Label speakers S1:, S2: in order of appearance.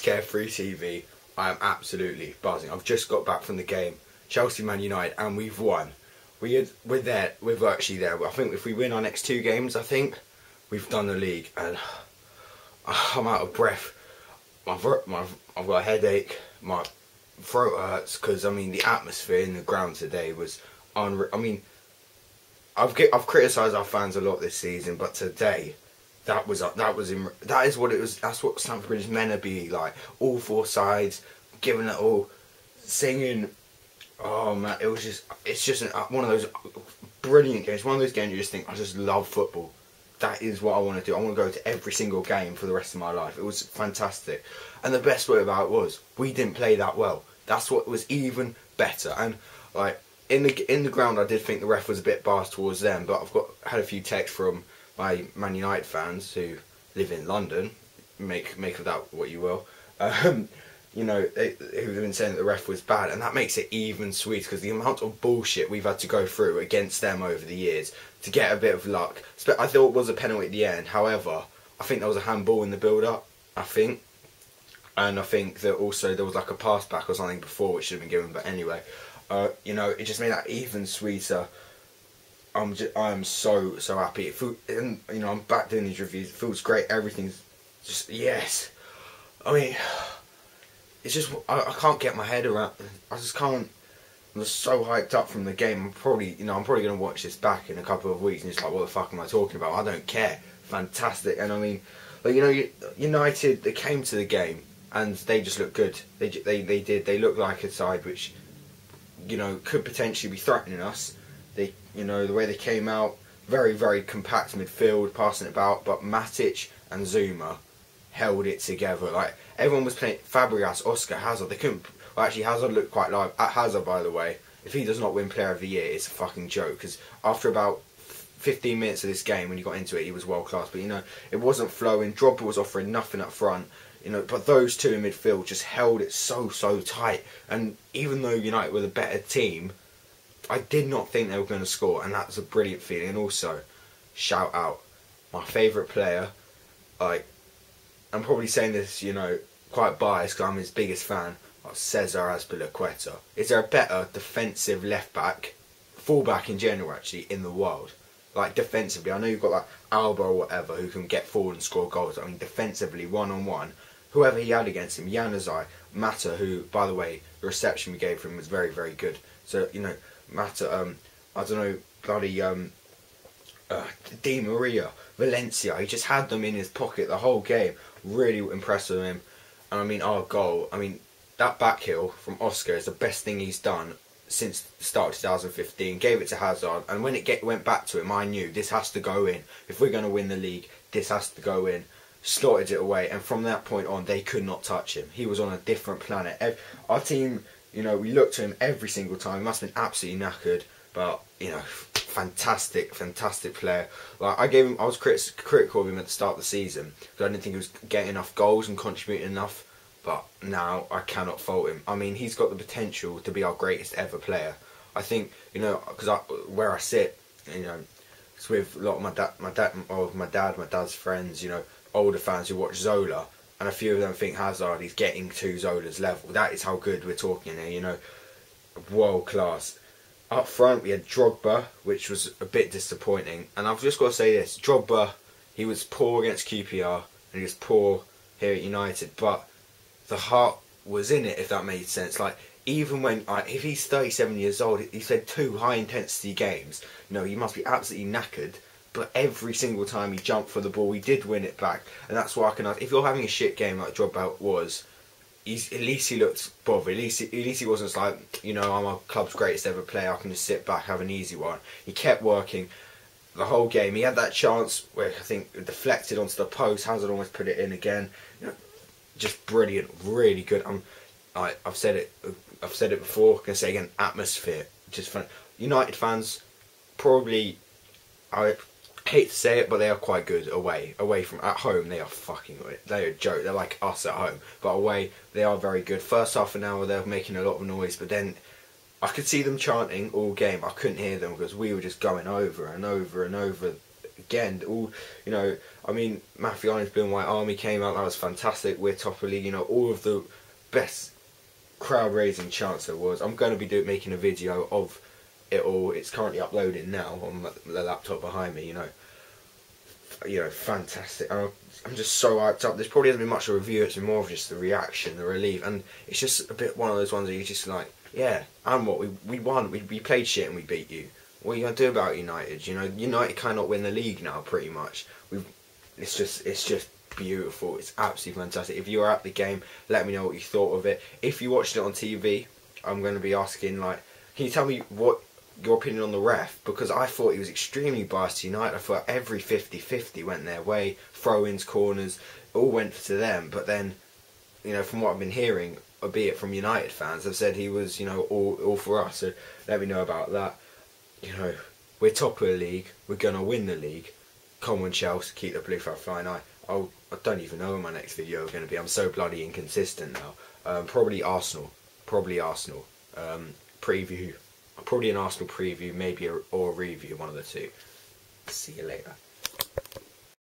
S1: to Carefree TV. I am absolutely buzzing. I've just got back from the game, Chelsea Man United, and we've won. We're actually there. I think if we win our next 2 games, I think we've done the league, and I'm out of breath. I've got a headache. My throat hurts because the atmosphere in the ground today was unreal. I've criticised our fans a lot this season, but today, that is what it was. That's what Stamford Bridge is meant to be like. All 4 sides giving it all, singing. Oh man, it's just one of those brilliant games. One of those games you just think, I just love football. That is what I want to do. I want to go to every single game for the rest of my life. It was fantastic, and the best way about it was we didn't play that well. That's what was even better. And like in the ground, I did think the ref was a bit biased towards them, but had a few texts from my Man United fans who live in London. Make of that what you will. Who've been saying that the ref was bad, and that makes it even sweeter because the amount of bullshit we've had to go through against them over the years to get a bit of luck. I thought it was a penalty at the end. However, I think there was a handball in the build-up. And I think that also there was like a pass back or something before which should have been given. But anyway, it just made that even sweeter. I'm so happy. I'm back doing these reviews. It feels great. Everything's just yes. It's just I can't get my head around. I just can't. I'm just so hyped up from the game. I'm probably going to watch this back in a couple of weeks and just like, what the fuck am I talking about? I don't care. Fantastic. And United, they came to the game and they just looked good. They did. They looked like a side which could potentially be threatening us. The way they came out, very very compact midfield, passing it about, but Matic and Zuma held it together. Like everyone was playing Fabregas, Oscar, Hazard. They couldn't. Well, actually, Hazard looked quite live. Hazard, by the way, if he does not win Player of the Year, it's a fucking joke. Because after about 15 minutes of this game, when you got into it, he was world class. But it wasn't flowing. Drogba was offering nothing up front. But those 2 in midfield just held it so tight. And even though United were the better team, I did not think they were going to score, and that was a brilliant feeling. And also, shout out my favourite player. Like, I'm probably saying this, quite biased because I'm his biggest fan. Cesar Azpilicueta. Is there a better defensive left back, full back in general actually, in the world? Like defensively, I know you've got like Alba or whatever who can get forward and score goals. Defensively, 1-on-1, whoever he had against him, Januzaj, Mata, who by the way the reception we gave for him was very very good. So Mata, I don't know, bloody Di Maria, Valencia. He just had them in his pocket the whole game. Really impressed with him. And our goal. That back heel from Oscar is the best thing he's done since the start of 2015. Gave it to Hazard, and when it went back to him, I knew this has to go in. If we're going to win the league, this has to go in. Slotted it away, and from that point on, they could not touch him. He was on a different planet. Our team, we looked to him every single time. He must have been absolutely knackered, but fantastic player. Like I was critical of him at the start of the season because I didn't think he was getting enough goals and contributing enough. But now I cannot fault him. He's got the potential to be our greatest ever player. I think, because where I sit, it's with a lot of my dad's friends, older fans who watch Zola, and a few of them think Hazard is getting to Zola's level. That is how good we're talking here, world class. Up front we had Drogba, which was a bit disappointing, and I've just got to say this: Drogba, he was poor against QPR and he was poor here at United, but the heart was in it, if that made sense. Like, even when, if he's 37 years old, he's had 2 high-intensity games. He must be absolutely knackered, but every single time he jumped for the ball, he did win it back. And that's why I can ask, if you're having a shit game like Drogba was, at least he looked bothered. At least he wasn't like, I'm our club's greatest ever player, I can just sit back, have an easy one. He kept working the whole game. He had that chance where I think it deflected onto the post, Hazard almost put it in again. Just brilliant, really good. I've said it before. I'm gonna say again, atmosphere, just fun. United fans, probably, I hate to say it, but they are quite good away. Away from at home, they are they're a joke. They're like us at home, but away they are very good. First half an hour they're making a lot of noise, but then I could see them chanting all game. I couldn't hear them because we were just going over and over and over again, all, you know, I mean, Mafiani's Blue and White Army came out, that was fantastic. We're top of league, you know, all of the best crowd raising chants there was. I'm going to be making a video of it all. It's currently uploading now on the laptop behind me, you know, fantastic. I'm just so hyped up. There's probably hasn't been much of a review, it's been more of just the reaction, the relief, and it's just a bit one of those ones where you're just like, yeah, and what, we won, we played shit and we beat you. What are you going to do about United? You know, United cannot win the league now, pretty much. It's just beautiful. It's absolutely fantastic. If you were at the game, let me know what you thought of it. If you watched it on TV, I'm going to be asking, like, can you tell me what your opinion on the ref? Because I thought he was extremely biased to United. I thought every 50-50 went their way. Throw-ins, corners, all went to them. But then, you know, from what I've been hearing, albeit from United fans, have said he was, you know, all for us. So let me know about that. You know, we're top of the league. We're going to win the league. Come on, Chelsea, keep the blue flag flying high. I don't even know when my next video is going to be. I'm so bloody inconsistent now. Probably Arsenal. Preview. Probably an Arsenal preview, maybe or a review, one of the two. See you later.